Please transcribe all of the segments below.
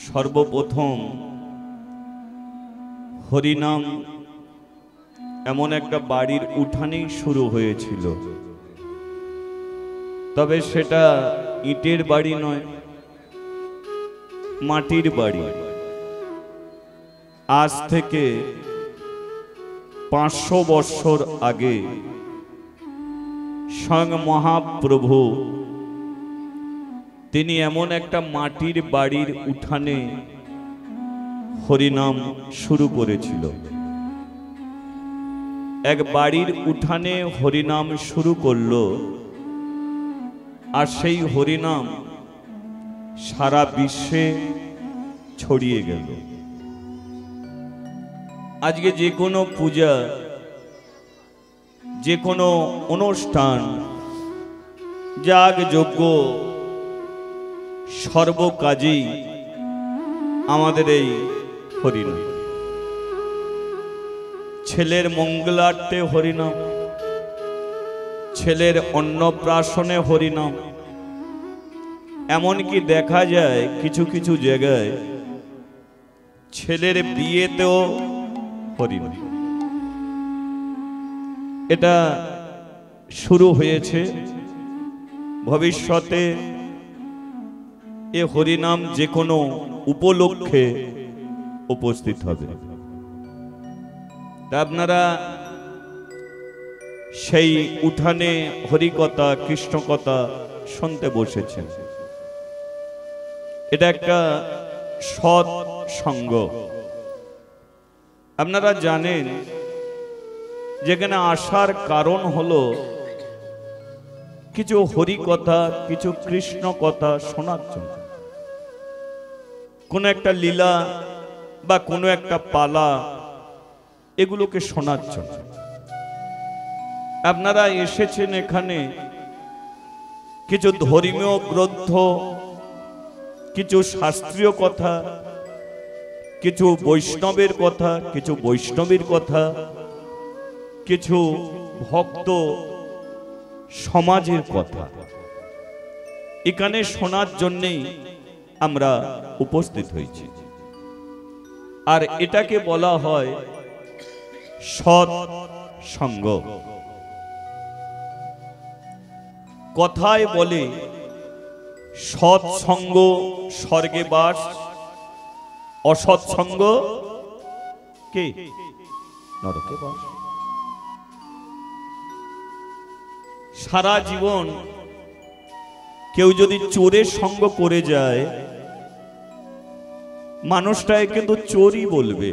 সর্বপ্রথম হরিনাম এমন একটা বাড়ির উঠানেই শুরু হয়েছিল। তবে সেটা ইটের বাড়ি নয়, মাটির বাড়ি। আজ থেকে 500 বছর আগে স্বয়ং মহাপ্রভু তিনি এমন একটা মাটির বাড়ির উঠানে হরিনাম শুরু করেছিল। এক বাড়ির উঠানে হরিনাম শুরু করলো, আর সেই হরিনাম সারা বিশ্বে ছড়িয়ে গেল। আজকে যে কোনো পূজা, যে কোনো অনুষ্ঠান, যাগ যজ্ঞ, সর্বকাজেই আমাদের এই হরিনাম। ছেলের মঙ্গলার্থে হরিনাম, ছেলের অন্নপ্রাশনে হরিনাম। এমনকি দেখা যায় কিছু কিছু জায়গায় ছেলের বিয়েতেও হরিনাম। এটা শুরু হয়েছে, ভবিষ্যতে এ হরিনাম যে কোনো উপলক্ষে উপস্থিত হবে। তা আপনারা সেই উঠানে হরিকথা, কৃষ্ণকথা শুনতে বসেছেন। এটা একটা সৎ সঙ্গ। আপনারা জানেন যেখানে আসার কারণ হলো কিছু হরিকথা, কিছু কৃষ্ণ কথা শোনার জন্য। কোন একটা লীলা বা কোনো একটা পালা, এগুলোকে শোনার জন্য আপনারা এসেছেন। এখানে কিছু ধর্মীয় গ্রন্থ, কিছু শাস্ত্রীয় কথা, কিছু বৈষ্ণবের কথা, কিছু বৈষ্ণবীর কথা, কিছু ভক্ত সমাজের কথা এখানে শোনার জন্যেই আমরা উপস্থিত হয়েছি। আর এটাকে বলা হয় সৎ সঙ্গ। কথায় বলে সৎ সঙ্গ স্বর্গে বাস, অসৎ সঙ্গ কে নরকে বাস। সারা জীবন কেউ যদি চোরের সঙ্গ করে যায়, মানুষটাকে কিন্তু চোরই বলবে।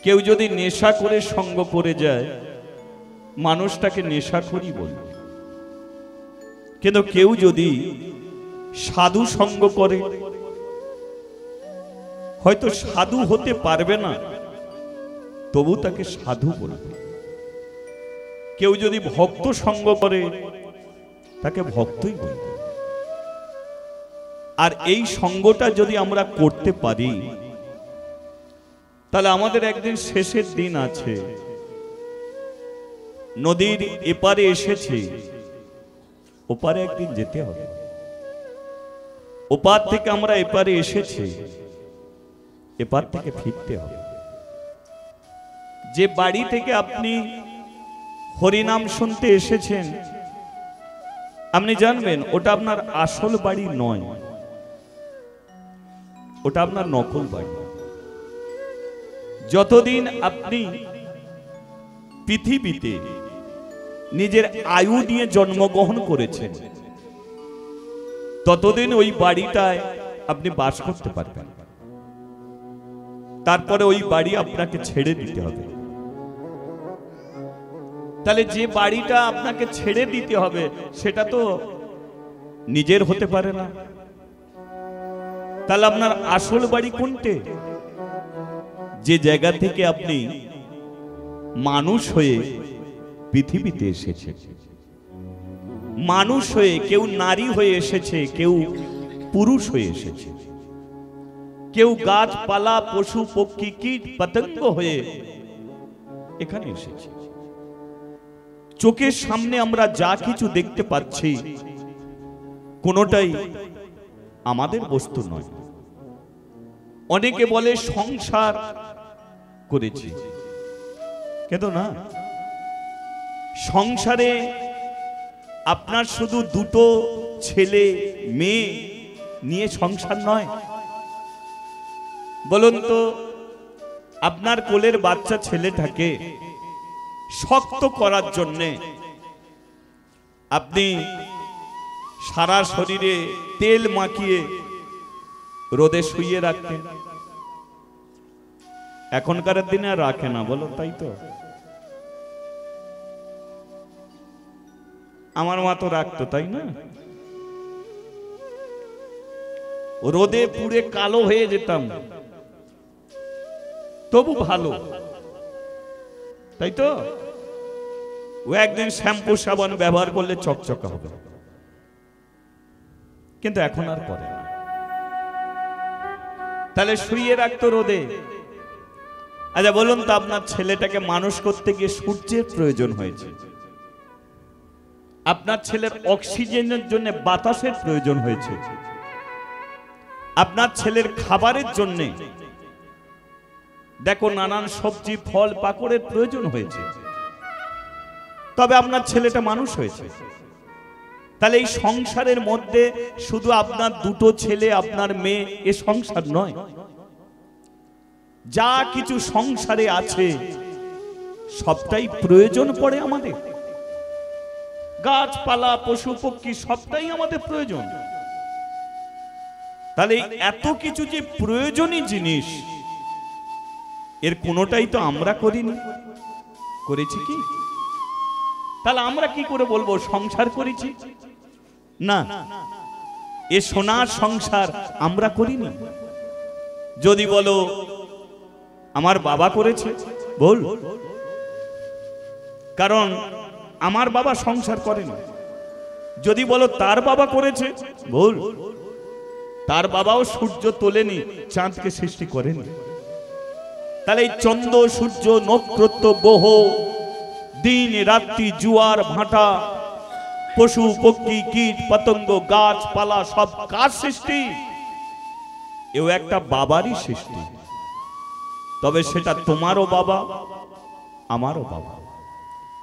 কেউ যদি নেশা করে সঙ্গ করে যায়, মানুষটাকে নেশাখোরই বলবে। কিন্তু কেউ যদি সাধু সঙ্গ করে, হয়তো সাধু হতে পারবে না, তবু তাকে সাধু বলবে। কেউ যদি ভক্ত সঙ্গ করে, তাকে ভক্তই বলবে। আর এই সঙ্গটা যদি আমরা করতে পারি, তাহলে আমাদের একদিন শেষের দিন আছে। নদীর এপারে এসেছে, ওপারে একদিন যেতে হবে। ওপার থেকে আমরা এপারে এসেছি, এপার থেকে ফিরতে হবে। যে বাড়ি থেকে আপনি হরিনাম শুনতে এসেছেন, আপনি জানবেন ওটা আপনার আসল বাড়ি নয়, ওটা আপনার নকল বাড়ি। যতদিন আপনি পৃথিবীতে নিজের আয়ু নিয়ে জন্মগ্রহণ করেছেন, ততদিন ওই বাড়িটায় আপনি বাস করতে পারবেন। তারপরে ওই বাড়ি আপনাকে ছেড়ে দিতে হবে। তাহলে যে বাড়িটা আপনাকে ছেড়ে দিতে হবে, সেটা তো নিজের হতে পারে না। তাহলে আপনার আসল বাড়ি কোনটে? যে জায়গা থেকে আপনি মানুষ হয়ে পৃথিবীতে এসেছে। মানুষ হয়ে কেউ নারী হয়ে এসেছে, কেউ পুরুষ হয়ে এসেছে, কেউ গাছপালা, পশু পক্ষী, কীট পতঙ্গ হয়ে এখানে এসেছে। চোখের সামনে আমরা যা কিছু দেখতে পাচ্ছি, কোনোটাই আমাদের বস্তু নয়। অনেকে বলে সংসার করেছি, কিন্তু না, সংসারে আপনার শুধু দুটো ছেলে মেয়ে নিয়ে সংসার নয়। বলুন তো, আপনার কোলের বাচ্চা ছেলেটাকে শক্ত করার জন্যে আপনি সারা শরীরে তেল মাখিয়ে রোদে শুইয়ে রাখতেন, এখনকার দিনে আর রাখে না, বলো তাই তো? আমার মা তো রাখতো, তাই না? রোদে পুড়ে কালো হয়ে যেতাম, তবু ভালো, তাই তো? ও একদিন শ্যাম্পু সাবান ব্যবহার করলে চকচকা হবে, কিন্তু এখন আর করে না। তাহলে শুইয়ে রাখতো রোদে। আচ্ছা বলুন তো, আপনার ছেলেটাকে মানুষ করতে গিয়ে সূর্যের প্রয়োজন হয়েছে, আপনার ছেলের অক্সিজেনের জন্য বাতাসের প্রয়োজন হয়েছে, আপনার ছেলের খাবারের জন্য দেখো নানান সবজি ফল পাকড়ের প্রয়োজন হয়েছে, তবে আপনার ছেলেটা মানুষ হয়েছে। তাহলে এই সংসারের মধ্যে শুধু আপনার দুটো ছেলে আপনার মেয়ে এ সংসার নয়, যা কিছু সংসারে আছে সবটাই প্রয়োজন পড়ে আমাদের। গাছপালা পশু পক্ষী সবটাই আমাদের প্রয়োজন। তাহলে এত কিছু যে প্রয়োজনীয় জিনিস, এর কোনোটাই তো আমরা করিনি, করেছি কি? তাহলে আমরা কি করে বলবো সংসার করেছি? না, এ সোনার সংসার আমরা করিনি। যদি বলো আমার বাবা করেছে, বল, কারণ আমার বাবা সংসার করেনি। যদি বলো তার বাবা করেছে, বল, তার বাবাও সূর্য তোলেনি, চাঁদকে সৃষ্টি করেনি। তাহলে এই চন্দ্র সূর্য নক্ষত্র গ্রহ দিন রাত্রি জোয়ার ভাটা পশু পক্ষী কীট পতঙ্গ গাছপালা সব কার সৃষ্টি? এও একটা বাবারই সৃষ্টি। তবে সেটা তোমারও বাবা, আমারও বাবা।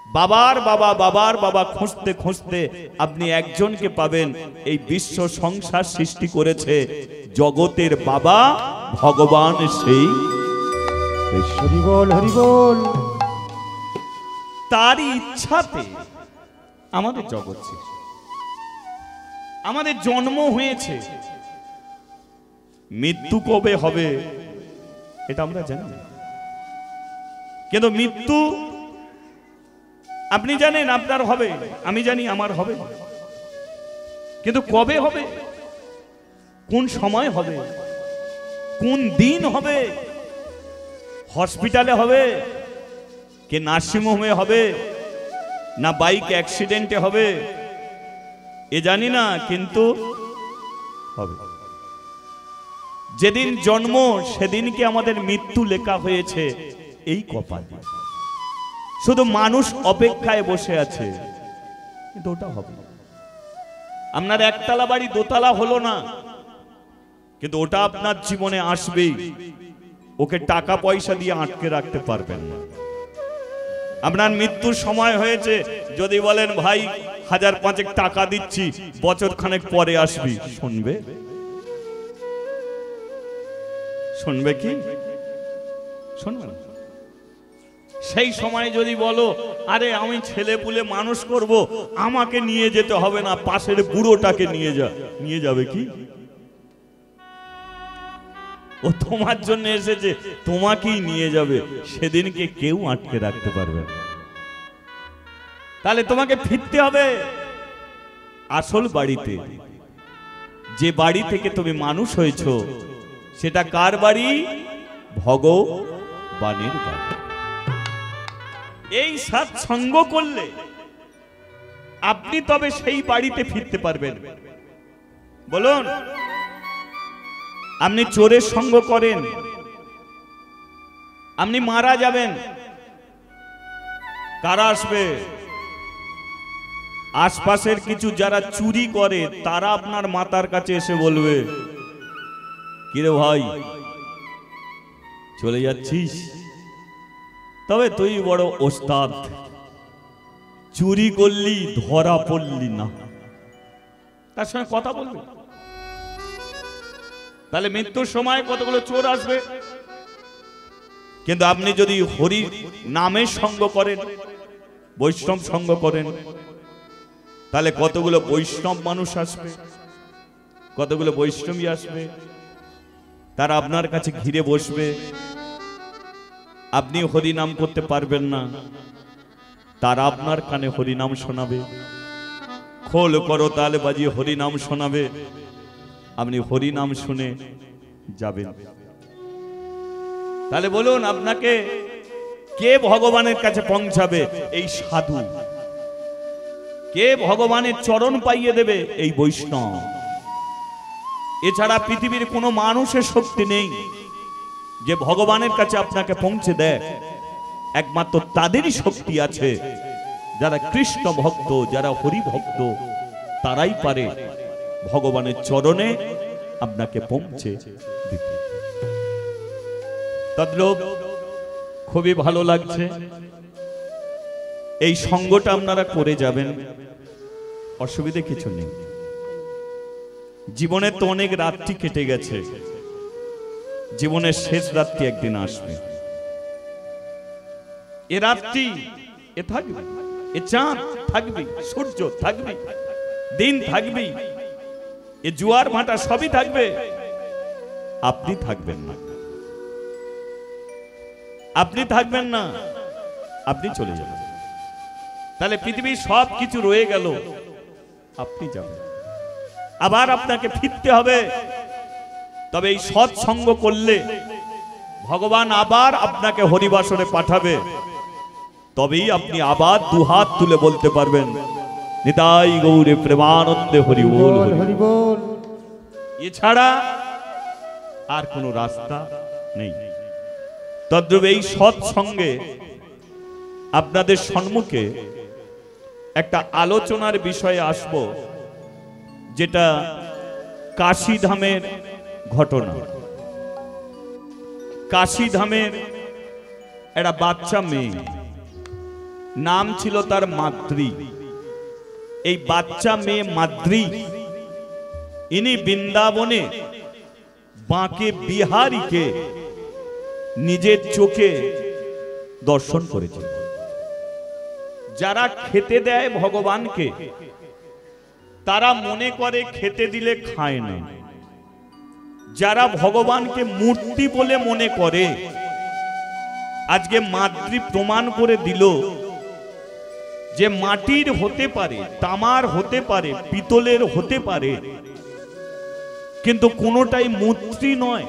বাবার বাবা বাবার বাবা খুঁজতে খুঁজতে আপনি একজনকে পাবেন, এই বিশ্ব সংসার সৃষ্টি করেছে জগতের বাবা ভগবান, সেই হরি বল হরি বল। তারই ইচ্ছাতে আমাদের জগৎ সৃষ্টি, আমাদের জন্ম হয়েছে। মৃত্যু কবে হবে এটা আমরা জানি না, কিন্তু মৃত্যু আপনি জানেন আপনার হবে, আমি জানি আমার হবে, কিন্তু কবে হবে, কোন সময় হবে, কোন দিন হবে, হসপিটালে হবে কি নার্সিংহোমে হবে, না বাইক অ্যাক্সিডেন্টে হবে, এ জানি না, কিন্তু হবে। যেদিন জন্ম সেদিনকে আমাদের মৃত্যু লেখা হয়েছে এই কপালে। শুধু মানুষ অপেক্ষায় বসে আছে, কিন্তু ওটা হবে। আপনার একতলা বাড়ি দোতলা হলো না, কিন্তু ওটা আপনার জীবনে আসবেই। ওকে টাকা পয়সা দিয়ে আটকে রাখতে পারবেন না। আপনার মৃত্যুর সময় হয়েছে, যদি বলেন ভাই 1000-5 টাকা দিচ্ছি বছর খানেক পরে আসবি, শুনবে? শুনবে কি? শুনবে না। সেই সময় যদি বলো আরে আমি ছেলে পুলে মানুষ করব, আমাকে নিয়ে যেতে হবে না, পাশের বুড়োটাকে নিয়ে যা, নিয়ে যাবে কি? ও তোমার জন্য এসেছে, তোমাকেই নিয়ে যাবে, সেদিনকে কেউ আটকে রাখতে পারবে না। তাহলে তোমাকে ফিরতে হবে আসল বাড়িতে। যে বাড়ি থেকে তুমি মানুষ হয়েছো সেটা কার বাড়ি? ভগবানের বাড়ি। এই সৎসঙ্গ করলে আপনি তবে সেই বাড়িতে ফিরতে পারবেন। বলুন, আপনি চোরের সঙ্গ করেন, আপনি মারা যাবেন, কারা আসবে? আশপাশের কিছু যারা চুরি করে তারা আপনার মাথার কাছে এসে বলবে, কিরে ভাই চলে যাচ্ছিস? তবে তুই বড় ওস্তাদ, চুরি করলি ধরা পড়লি না। তার সঙ্গে কথা বলবে। তাহলে মৃত্যুর সময় কতগুলো চোর আসবে, কিন্তু আপনি যদি হরি নামের সঙ্গ করেন, বৈষ্ণব সঙ্গ করেন, তাহলে কতগুলো বৈষ্ণব মানুষ আসবে, কতগুলো বৈষ্ণবী আসবে, তারা আপনার কাছে ঘিরে বসবে। আপনি হরি নাম করতে পারবেন না, তারা আপনার কানে হরি নাম শোনাবে। খোল করো তালে বাজিয়ে হরি নাম শোনাবে, আপনি হরি নাম শুনে যাবেন। তাহলে বলুন, আপনাকে কে ভগবানের কাছে পৌঁছাবে? এই সাধু। কে ভগবানের চরণ পাইয়ে দেবে? এই বৈষ্ণব। এছাড়া পৃথিবীর কোনো মানুষের শক্তি নেই যে ভগবানের কাছে আপনাকে পৌঁছে দেয়। একমাত্র তাদেরই শক্তি আছে যারা কৃষ্ণ ভক্ত, যারা হরি ভক্ত, তারাই পারে ভগবানের চরণে আপনাকে পৌঁছে দিতে। তদ্রূপ খুবই ভালো লাগছে। এই সঙ্গটা আপনারা করে যাবেন, অসুবিধে কিছু নেই। জীবনে তো অনেক রাত্রি কেটে গেছে, জীবনের শেষ রাত্রি একদিন আসবে। এ রাত্রি এ থাকবে, এ চাঁদ থাকবে, সূর্য থাকবে, দিন থাকবে, এ জোয়ার ভাটা সবই থাকবে, আপনি থাকবেন না। আপনি থাকবেন না, আপনি চলে যাবেন। তাহলে পৃথিবীর সব কিছু রয়ে গেল, আপনি যাবেন। আবার আপনাকে ফিরতে হবে। তবে এই সৎসঙ্গ করলে ভগবান আবার আপনাকে হরিবাসরে পাঠাবে। তবেই আপনি আবার দুহাত তুলে বলতে পারবেন, নিতাই গৌরে প্রেমানন্দে হরি বল, হরি বল। এছাড়া আর কোনো রাস্তা নেই। তদ্রূপ এই সৎসঙ্গে আপনাদের সম্মুখে একটা আলোচনার বিষয়ে আসব, যেটা কাশীধামের ঘটনা। কাশীধামের একটা বাচ্চা মেয়ে, নাম ছিল তার মাদ্রী। এই বাচ্চা মেয়ে মাদ্রী, ইনি বৃন্দাবনে বাঁকে বিহারীকে নিজের চোখে দর্শন করেছে। যারা খেতে দেয় ভগবানকে, তারা মনে করে খেতে দিলে খায় না। যারা ভগবানকে মূর্তি বলে মনে করে, আজকে মাদ্রী প্রমাণ করে দিল যে মাটির হতে পারে, তামার হতে পারে, পিতলের হতে পারে, কিন্তু কোনোটাই মূর্তি নয়।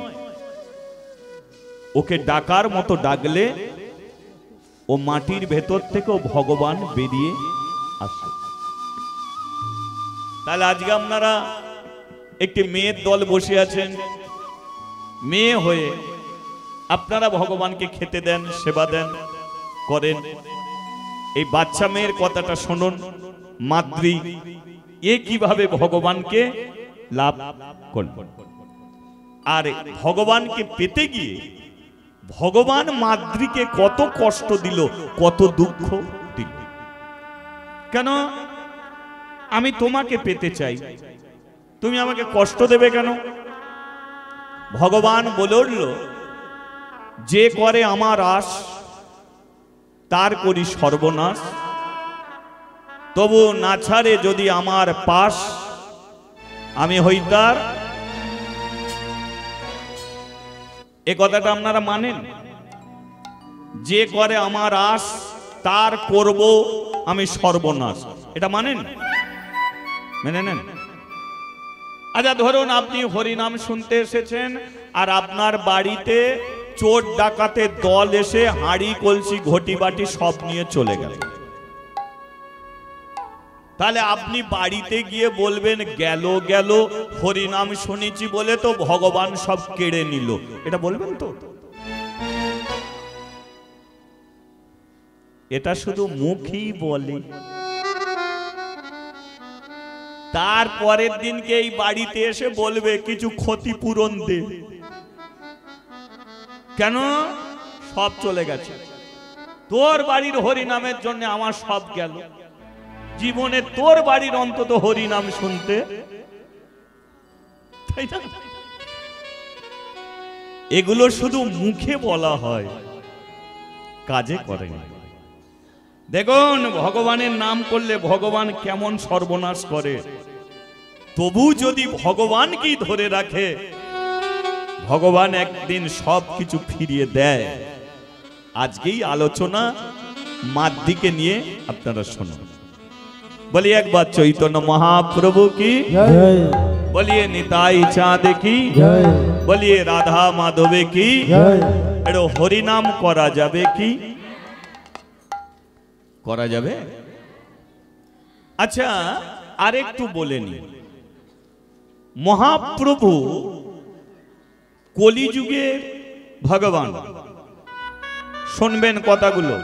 ওকে ডাকার মতো ডাকলে ও মাটির ভেতর থেকেও ভগবান বেরিয়ে আসে। তাহলে আজকে আপনারা একটি মেয়ের দল বসে আছেন, মেয়ে হয়ে আপনারা ভগবানকে খেতে দেন, সেবা দেন, করেন। এই বাচ্চা মেয়ের কথাটা শুনুন, মাদ্রী এ কিভাবে ভগবানকে লাভ করল। আর ভগবানকে পেতে গিয়ে ভগবান মাদ্রীকে কত কষ্ট দিল, কত দুঃখ দিল। কেন? আমি তোমাকে পেতে চাই, তুমি আমাকে কষ্ট দেবে কেন? ভগবান বলে উঠল, যে করে আমার আশ তার করি সর্বনাশ, তবু না ছাড়ে যদি আমার পাশ, আমি হই তার। এ কথাটা আপনারা মানেন? যে করে আমার আশ তার করব আমি সর্বনাশ, এটা মানেন? মেনে নেন? আচ্ছা ধরুন আপনি হরিনাম শুনতে এসেছেন, আর আপনার বাড়িতে চোর ডাকাতের দল এসে হাঁড়ি কলসি ঘটি বাটি সব নিয়ে চলে গেল। তাহলে আপনি বাড়িতে গিয়ে বলবেন, গেল গেল, হরিনাম শুনেছি বলে তো ভগবান সব কেড়ে নিল, এটা বলবেন তো? এটা শুধু মুখই বলে, তারপরের দিনকে এই বাড়িতে এসে বলবে কিছু ক্ষতিপূরণ দে। কেন? সব চলে গেছে, তোর বাড়ির হরি নামের জন্য আমার সব গেল। জীবনে তোর বাড়ির অন্তত হরি নাম শুনতে, তাই না? এগুলো শুধু মুখে বলা হয়, কাজে করে না। দেখুন, ভগবানের নাম করলে ভগবান কেমন সর্বনাশ করে। তবু যদি ভগবানকেই ধরে রাখে, ভগবান একদিন সব কিছু ফিরিয়ে দেয়। আজকেই আলোচনা মার দিকে নিয়ে আপনারা শুনুন। বলি একবার চৈতন্য মহাপ্রভু কি জয়, বলিয়ে নিতাই চাঁদ কি জয়, বলিয়ে রাধা মাধবে কি জয়। এর হরিনাম করা যাবে কি? করা যাবে? আচ্ছা, আরেকটু বলে নি, মহাপ্রভু কলিযুগে ভগবান, শুনবেন কথাগুলো।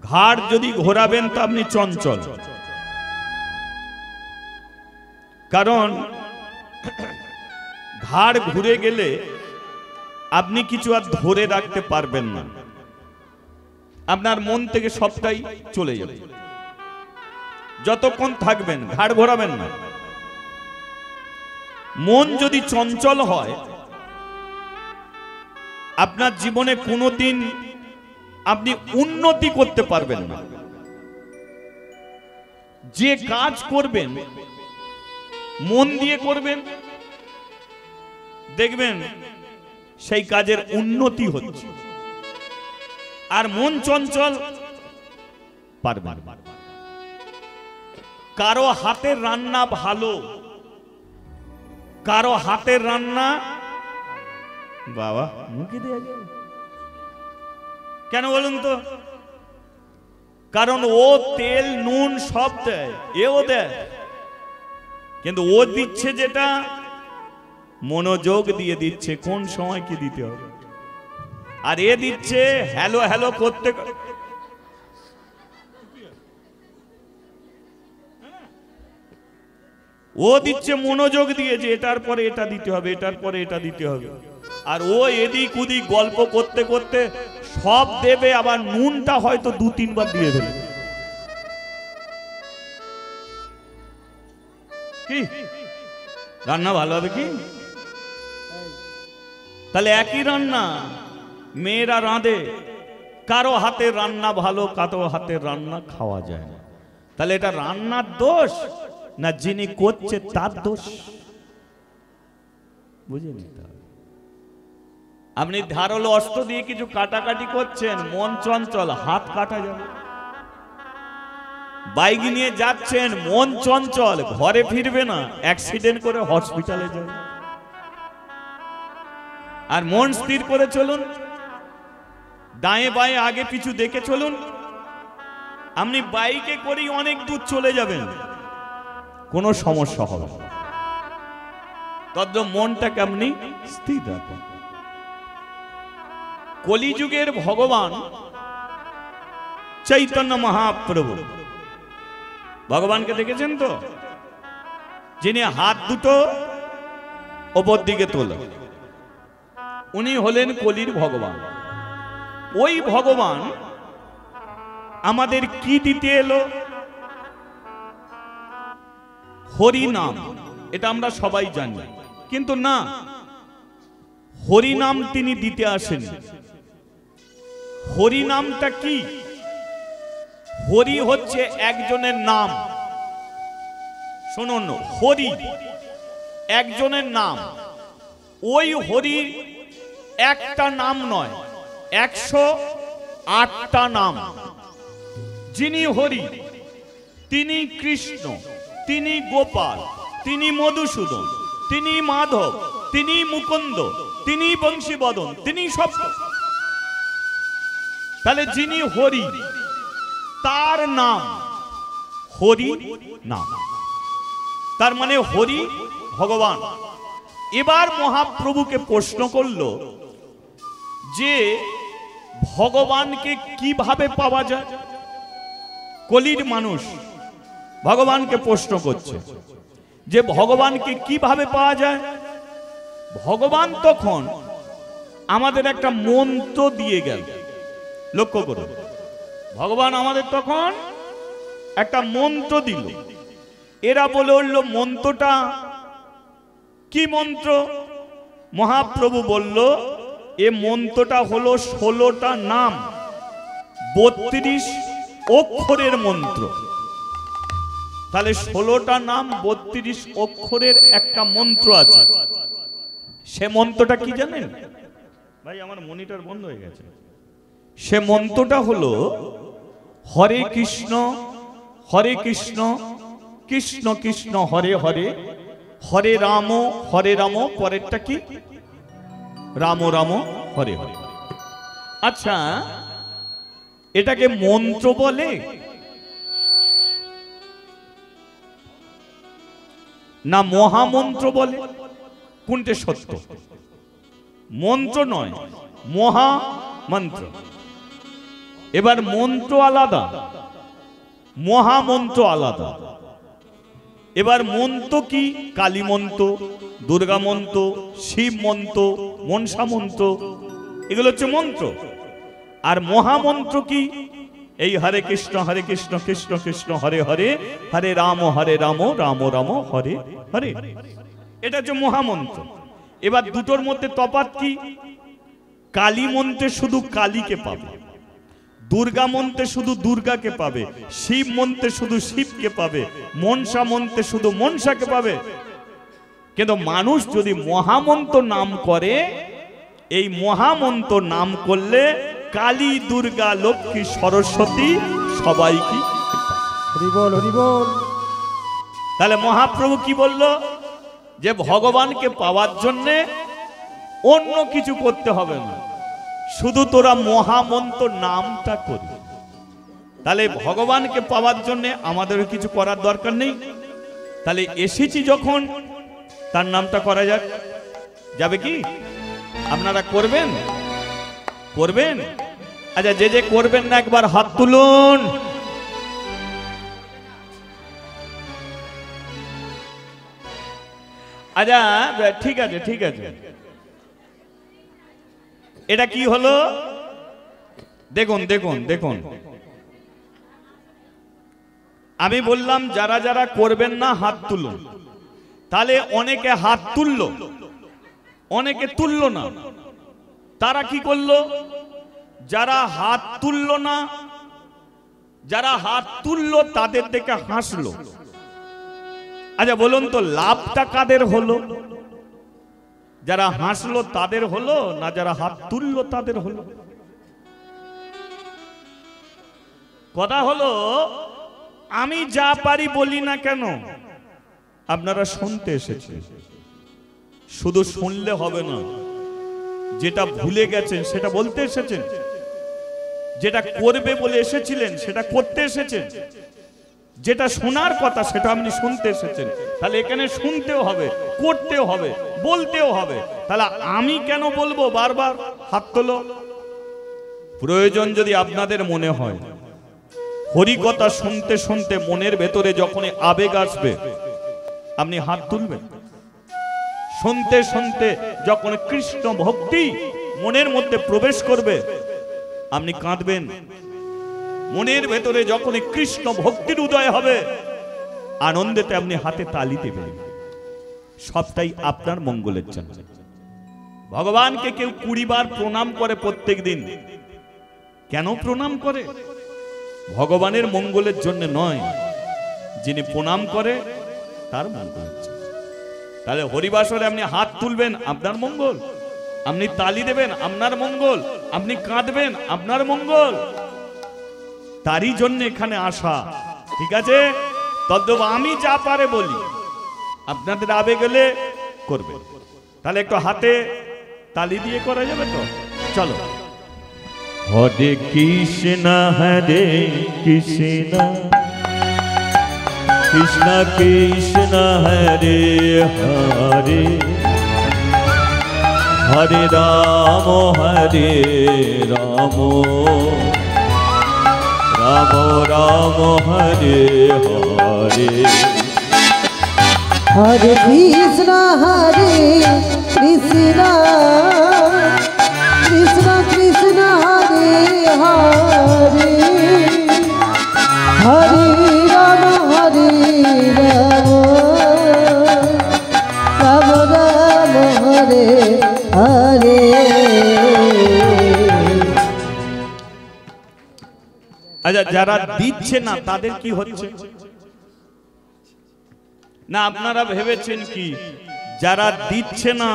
ঘাড় যদি ঘোরাবেন তো আপনি চঞ্চল, কারণ ঘাড় ঘুরে গেলে আপনি কিছু আর ধরে রাখতে পারবেন না, আপনার মন থেকে সবটাই চলে যাবে। যতক্ষণ থাকবেন ঘাড় ঘোরাবেন না। মন যদি চঞ্চল হয়, আপনার জীবনে কোনোদিন আপনি উন্নতি করতে পারবেন না। যে কাজ করবেন মন দিয়ে করবেন, দেখবেন সেই কাজের উন্নতি হচ্ছে। আর মন চঞ্চল, পারবেন। কারো হাতের রান্না ভালো, কারো হাতের রান্না বাবা মুখে দেয়া যায়। কেন বলুন তো? কারণ ও তেল নুন সব দেয়, এও দেয়, কিন্তু ও দিচ্ছে যেটা মনোযোগ দিয়ে দিচ্ছে, কোন সময় কি দিতে হবে। আর এ দিচ্ছে হ্যালো হ্যালো করতে, ও দিচ্ছে মনোযোগ দিয়ে যে এটার পরে এটা দিতে হবে, এটার পরে এটা দিতে হবে। আর ও এদিক ওদিক গল্প করতে করতে সব দেবে, আবার নুনটা হয়তো 2-3 বার দিয়ে দেবে। কি রান্না ভালো হবে কি? তাহলে একই রান্না মেয়েরা রাঁধে, কারো হাতের রান্না ভালো, কারো হাতের রান্না খাওয়া যায় না। তাহলে এটা রান্নার দোষ না যিনি করছে তার দোষ? বুঝে নিতে হবে। আপনি ধারালো অস্ত্র দিয়ে কিছু কাটাকাটি করছেন, মন চঞ্চল, হাত কাটা যাবে। বাইক নিয়ে যাচ্ছেন, মন চঞ্চল, ঘরে ফিরবে না, অ্যাক্সিডেন্ট করে হসপিটালে যাবে। আর মন স্থির করে চলুন, দাঁয়ে বাঁয়ে আগে পিছু দেখে চলুন। আপনি বাইকে করেই অনেক দূর চলে যাবেন, কোনো সমস্যা হবে না। তদ্র মনটাকে আপনি স্থির রাখুন। কলিযুগের ভগবান চৈতন্য মহাপ্রভু, ভগবানকে দেখেছেন তো? যিনি হাত দুটো ওপর দিকে তোলা, উনি হলেন কলির ভগবান। ওই ভগবান আমাদের কি দিতে এলো? হরি নাম। এটা আমরা সবাই জানি, কিন্তু না, হরি নাম তিনি দিতে আসেন। হরি নামটা কি? হরি হচ্ছে একজনের নাম। শুনুন, হরি একজনের নাম। ওই হরি একটা নাম নয়, 108টা নাম। যিনি হরি তিনি কৃষ্ণ, তিনি গোপাল, তিনি মধুসূদন, তিনি মাধব, তিনি মুকুন্দ, তিনি বংশীবদন, তিনি সব। তাহলে যিনি হরি তার নাম হরি নাম, তার মানে হরি ভগবান। এবার মহাপ্রভুকে প্রশ্ন করলো যে ভগবানকে কিভাবে পাওয়া যায়? কলির মানুষ ভগবানকে প্রশ্ন করছে যে ভগবানকে কিভাবে পাওয়া যায়। ভগবান তখন আমাদের একটা মন্ত্র দিয়ে গেল। লক্ষ্য করুন, ভগবান আমাদের তখন একটা মন্ত্র দিল। এরা বলে উঠল মন্ত্রটা কি মন্ত্র? মহাপ্রভু বলল এ মন্ত্রটা হলো 16টা নাম, 32 অক্ষরের মন্ত্র। তাহলে 16টা নাম 32 অক্ষরের একটা মন্ত্র আছে। সে মন্ত্রটা কি জানেন ভাই? আমার মনিটর বন্ধ হয়ে গেছে। সে মন্ত্রটা হলো হরে কৃষ্ণ কৃষ্ণ কৃষ্ণ হরে হরে, হরে রাম পরেরটা কি? রাম রাম হরে হরে। আচ্ছা, এটাকে মন্ত্র বলে না মহামন্ত্র বলে? কোনটা সত্য? মন্ত্র নয়, মহামন্ত্র। এবার মন্ত্র আলাদা, মহামন্ত্র আলাদা। এবার মন্ত্র কি? কালী মন্ত্র, দুর্গা মন্ত্র, শিব মন্ত্র, মনসা মন্ত্র, এগুলো হচ্ছে মন্ত্র। আর মহামন্ত্র কি? এই হরে কৃষ্ণ কৃষ্ণ কৃষ্ণ হরে হরে, হরে রাম রাম রাম হরে হরে, এটা হচ্ছে মহামন্ত্র। এবার দুটোর মধ্যে তফাৎ কি? কালী মন্ত্রে শুধু কালীকে পাবে, দুর্গা মন্ত্রে শুধু দুর্গাকে পাবে, শিব মন্ত্রে শুধু শিবকে পাবে, মনসা মন্ত্রে শুধু মনসাকে পাবে। কিন্তু মানুষ যদি মহামন্ত্র নাম করে, এই মহামন্ত্র নাম করলে কালী, দুর্গা, লক্ষ্মী, সরস্বতী সবাইকে। তাহলে মহাপ্রভু কি বলল? যে ভগবানকে পাওয়ার জন্য অন্য কিছু করতে হবে না, শুধু তোরা মহামন্ত্র নামটা করবি। তাহলে ভগবানকে পাওয়ার জন্য আমাদের কিছু করার দরকার নেই। তাহলে এসেছি যখন, তার নামটা করা যাক। যাবে কি? আপনারা করবেন? করবেন? আচ্ছা, যে যে করবেন না একবার হাত তুলুন। আচ্ছা ঠিক আছে, ঠিক আছে। এটা কি হলো? দেখুন দেখুন দেখুন, আমি বললাম যারা যারা করবেন না হাত তুলুন। তাহলে অনেকে হাত তুললো, অনেকে তুললো না। তারা কি করলো? যারা হাত তুললো না, যারা হাত তুললো তাদের দেখে হাসলো। আচ্ছা বলুন তো, লাভটা কাদের হলো? যারা হাসলো তাদের হলো, না যারা হাত তুললো তাদের হলো? কথা হলো, আমি যা পারি বলি না কেন, আপনারা শুনতে এসেছেন। শুধু শুনলে হবে না, যেটা ভুলে গেছেন সেটা বলতে এসেছেন, যেটা করবে বলে এসেছিলেন সেটা করতে এসেছেন, যেটা শোনার কথা সেটা আপনি শুনতে এসেছেন। তাহলে এখানে শুনতেও হবে, করতেও হবে, বলতেও হবে। তাহলে আমি কেন বলবো বারবার হাত তোলো? প্রয়োজন যদি আপনাদের মনে হয়, হরিকথা শুনতে শুনতে মনের ভেতরে যখন আবেগ আসবে আপনি হাত তুলবেন। শুনতে শুনতে যখন কৃষ্ণ ভক্তি মনের মধ্যে প্রবেশ করবে আপনি কাঁদবেন। মনের ভেতরে যখন কৃষ্ণ ভক্তির উদয় হবে আনন্দেতে আপনি হাতে তালি দেবেন। সবটাই আপনার মঙ্গলের জন্য। ভগবানকে কেউ 20 বার প্রণাম করে প্রত্যেক দিন। কেন প্রণাম করে? ভগবানের মঙ্গলের জন্য নয়, যিনি প্রণাম করে তার মঙ্গলের জন্য। তাহলে হরিবাসরে আপনি হাত তুলবেন আপনার মঙ্গল, আপনি তালি দেবেন আপনার মঙ্গল, আপনি কাঁদবেন আপনার মঙ্গল। তারই জন্য এখানে আসা, ঠিক আছে? তদ্দেব আমি যা পারে বলি, আপনাদের আবেগ গেলে করবে। তাহলে একটু হাতে তালি দিয়ে করা যাবে তো? চলো। হরে কৃষ্ণ হরে কৃষ্ণ কৃষ্ণ কৃষ্ণ হরে হরে, হরে রাম রাম রাম হরে হরে হরে কৃষ্ণ কৃষ্ণ কৃষ্ণ হরে হরে হরে রাম রাম রাম হরে হরে। আচ্ছা, যারা দিচ্ছে না তাদের কি হচ্ছে? না আপনারা ভেবেছেন কি যারা দিচ্ছে না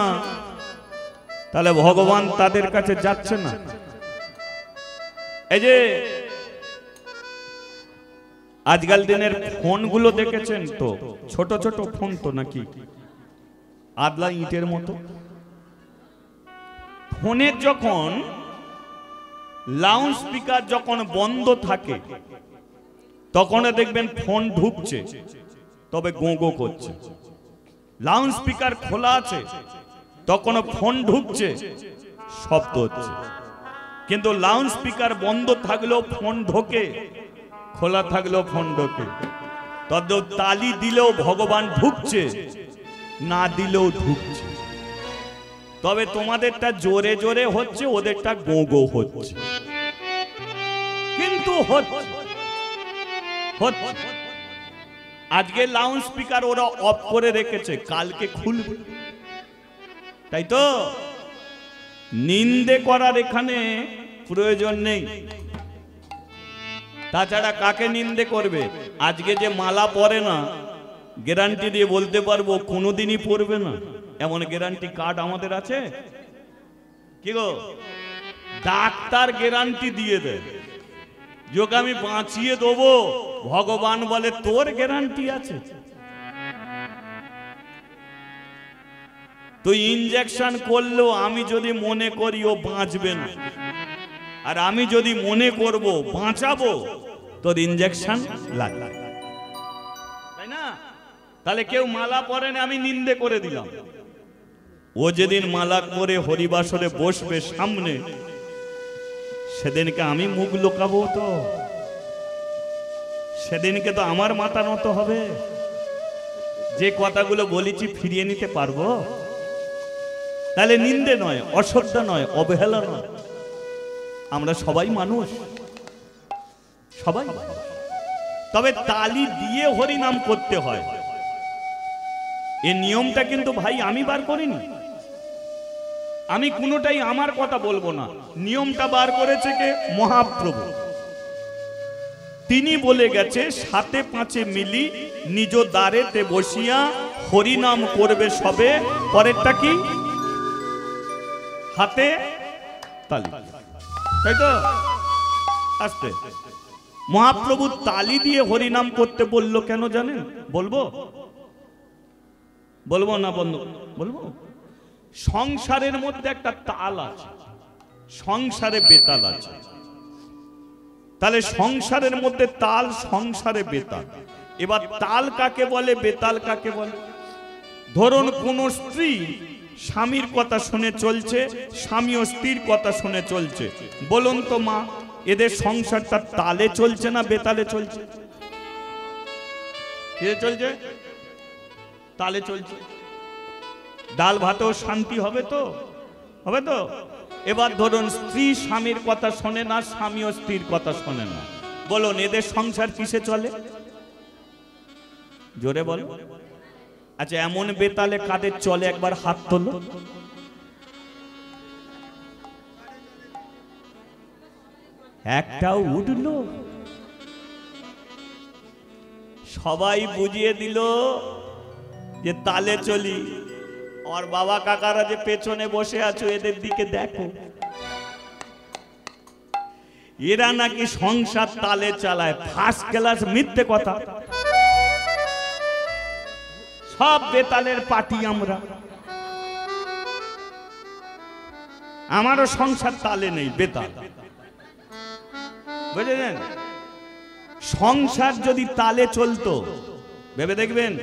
তাহলে ভগবান তাদের কাছে যাচ্ছে না? এই যে আজকাল দিনের ফোনগুলো দেখেছেন তো, ছোট ছোট ফোন তো নাকি আদলা ইটের মতো। ফোনের যখন লাউড স্পিকার যখন বন্ধ থাকে তখন দেখবেন ফোন ঢুকছে, তবে গো গো করছে। লাউড স্পিকার খোলা আছে তখন ফোন ঢুকছে, শব্দ হচ্ছে। কিন্তু লাউড স্পিকার বন্ধ থাকলেও ফোন ঢোকে, খোলা থাকলেও ফোন ঢোকে। তদ তালি দিলেও ভগবান ঢুকছে, না দিলেও ঢুকছে। তবে তোমাদেরটা জোরে জোরে হচ্ছে, ওদেরটা গো গো হচ্ছে, কিন্তু হচ্ছে। আজকে লাউড স্পিকার ওরা অফ করে রেখেছে, কালকে খুলবে, তাই তো? নিন্দে করার এখানে প্রয়োজন নেই। তাছাড়া কাকে নিন্দে করবে? আজকে যে মালা পরে না, গ্যারান্টি দিয়ে বলতে পারবো কোনোদিনই পরবে না, এমন গ্যারান্টি কার্ড আমাদের আছে কি গো? ডাক্তার গ্যারান্টি দিয়ে দেয়, যোগ আমি বাঁচিয়ে দেবো, ভগবান বলে তোর গ্যারান্টি আছে? তুই ইনজেকশন করলেও আমি যদি মনে করি ও বাঁচবে না, আর আমি যদি মনে করব বাঁচাবো, তোর ইনজেকশন লাগবে, তাই না? তাহলে কেউ মালা পরে না, আমি নিন্দে করে দিলাম। ও যেদিন মালা পরে হরিবাসরে বসবে সামনে, সেদিনকে আমি মুখ লুকাবো তো, সেদিনকে তো আমার মাথা নত হবে। যে কথাগুলো বলেছি ফিরিয়ে নিতে পারবো? তাহলে নিন্দে নয়, অশ্রদ্ধা নয়, অবহেলা নয়। আমরা সবাই মানুষ, সবাই। তবে তালি দিয়ে হরি নাম করতে হয়, এই নিয়মটা কিন্তু ভাই আমি বার করিনি। আমি কোনোটাই আমার কথা বলবো না, নিয়মটা বার করেছে কে? মহাপ্রভু। তিনি বলে গেছে, সাথে পাঁচে মিলি নিজ দ্বারেতে বসিয়া হরি নাম করবে সবে। পরেরটা কি? হাতে তালি, তাই তো? আস্তে। মহাপ্রভু তালি দিয়ে হরি নাম করতে বললো কেন জানেন? বলবো বলবো না বন্ধু? বলবো। সংসারের মধ্যে একটা তাল আছে, সংসারে বেতাল আছে। তাহলে সংসারের মধ্যে তাল, সংসারে বেতাল। এবার তাল কাকে বলে, বেতাল কাকে বলে? ধরুন কোন স্ত্রী স্বামীর কথা শুনে চলছে, স্বামী ও স্ত্রীর কথা শুনে চলছে। বলুন তো মা, এদের সংসারটা তালে চলছে না বেতালে চলছে? কে চলছে? তালে চলছে। ডাল ভাতেও শান্তি হবে তো? হবে তো? এবার ধরুন স্ত্রী স্বামীর কথা শোনে না, স্বামী ও স্ত্রীর কথা শোনে না। বলুন এদের সংসার কিসে চলে? জোরে বল। আচ্ছা, এমন বেতালে কাদের চলে একবার হাত তোলো। একটাও উঠলো? সবাই বুঝিয়ে দিল যে তালে চলি। আর বাবা কাকারা যে পেছনে বসে আছো, এদের দিকে দেখো, এরা নাকি সংসার তালে চালায়। ফার্স্ট ক্লাস মিথ্যে কথা। সব বেতালের পার্টি আমরা। আমারও সংসার তালে নেই, বেতাল। বুঝলেন? সংসার যদি তালে চলতো, ভেবে দেখবেন,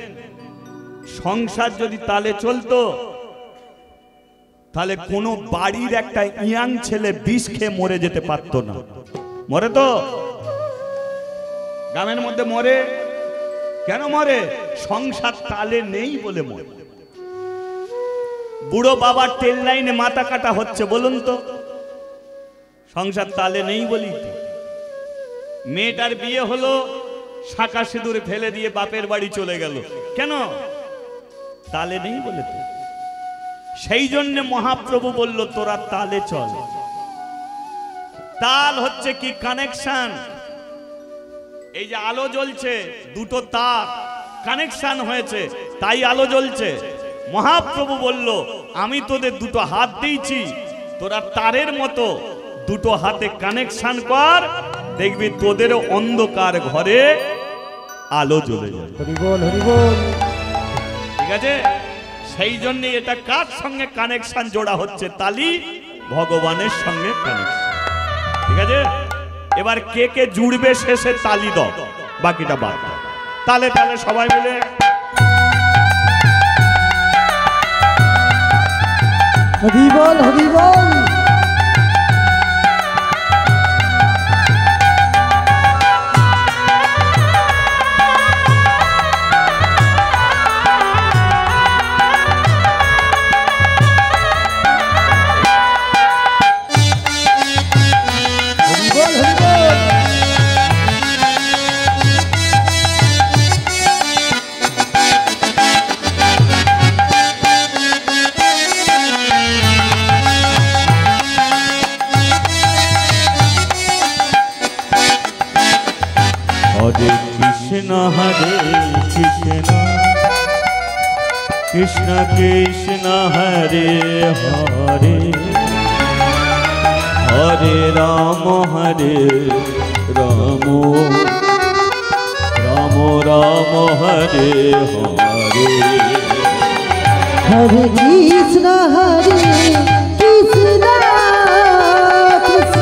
সংসার যদি তালে চলতো তাহলে কোনো বাড়ির একটা ইয়াং ছেলে বিষ খেয়ে মরে যেতে পারতো না। মরে তো? গ্রামের মধ্যে মরে কেন মরে? সংসার তালে নেই বলে মরে। বুড়ো বাবার তেল লাইনে মাথা কাটা হচ্ছে, বলুন তো, সংসার তালে নেই বলি তো। মেয়েটার বিয়ে হলো, শাঁখা সিঁদুর ফেলে দিয়ে বাপের বাড়ি চলে গেল, কেন? তালে নেই বলে তো। সেই জন্য মহাপ্রভু বলল তোরা তালে চল। তাল হচ্ছে কি? কানেকশন। এই যে আলো জ্বলছে, দুটো তার কানেকশন হয়েছে, তাই আলো জ্বলছে। মহাপ্রভু বলল আমি তোদের দুটো হাত দিয়েছি, তোরা তারের মতো দুটো হাতে কানেকশন কর, দেখবি তোদের অন্ধকার ঘরে আলো জ্বলে যাবে। হরি বল, হরি বল। ঠিক আছে? সেই জন্য এটা কার সঙ্গে কানেকশন জোড়া হচ্ছে? তালি ভগবানের সঙ্গে কানেকশন। ঠিক আছে? এবার কে কে জুড়বে শেষে তালি দাও, বাকিটা বাদ দাও। তালে তালে সবাই মিলে হরি বল, হরি বল। हरे कृष्ण कृष्ण कृष्ण हरे हरे, हरे राम राम राम हरे हरे। हरे कृष्ण कृष्ण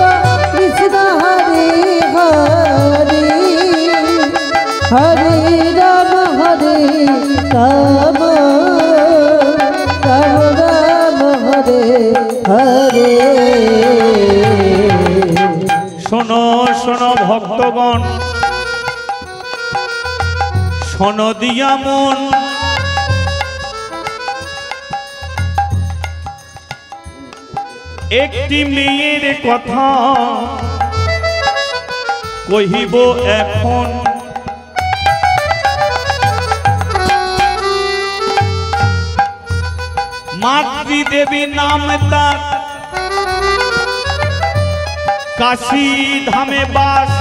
कृष्ण हरे हरे, हरे राम राम राम हरे हरे। শোনো শোনো ভক্তগণ, শোনো দিয়া মন, একটি মেয়ের কথা কহিব এখন। মাতৃদেবী নাম তার, কাশী ধামে বাস,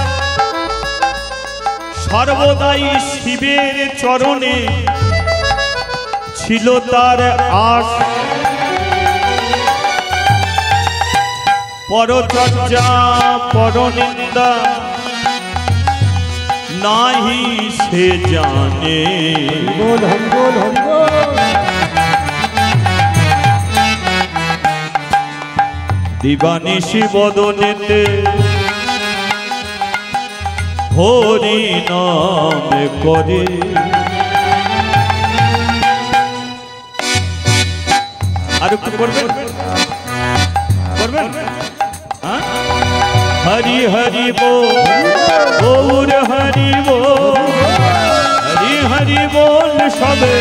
সর্বদাই শিবের চরণে ছিল তার আস। পরচর্চা পরনিন্দা নাহি সে জানে। बोल हरि बोल, हरि बोल। দিবানিশি বদনেতে হরি নাম করে, আর একটু করবেন করবেন। হরি হরি বল, গৌর হরি বল, হরি হরি বল, সবে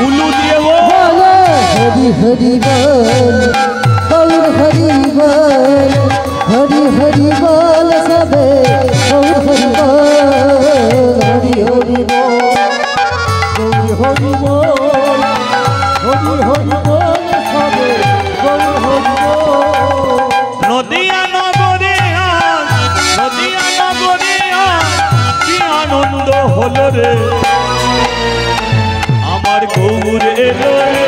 উলু দিয়ে বল। हरि हरि बोल, गौर हरि बोल, हरि हरि बोल, सबे गौर हरि बोल। हरि हरि बोल, गौर हरि बोल, हरि हरि बोल, सबे गौर हरि बोल। নদিয়া নগরে আজ, নদিয়া নগরে আজ কি আনন্দ হলো রে, আমার গৌর এলো রে,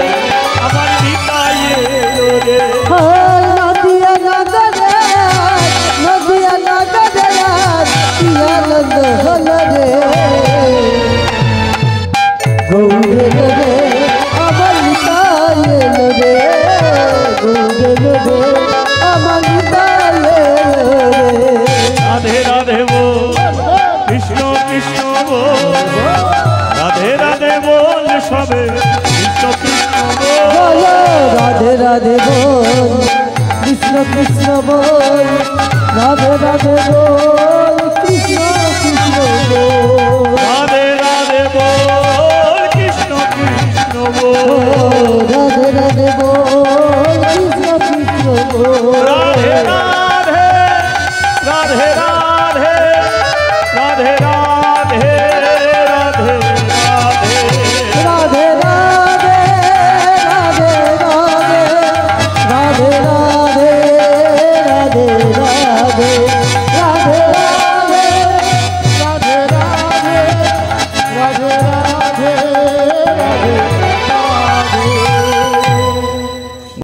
আমার নিতাই এলো রে। नदिया नगरे, नदिया नगरे, की आनंद हल रे। गौर रे अमर निताय रे, गौर रे अमर निताय रे। রাধে রাধে বল, কৃষ্ণ কৃষ্ণ বল, রাধে রাধে বল, সবে কৃষ্ণ কৃষ্ণ বল। बोलो राधे राधे बोल, कृष्ण कृष्ण बोल, राधे राधे बोल, कृष्ण कृष्ण বল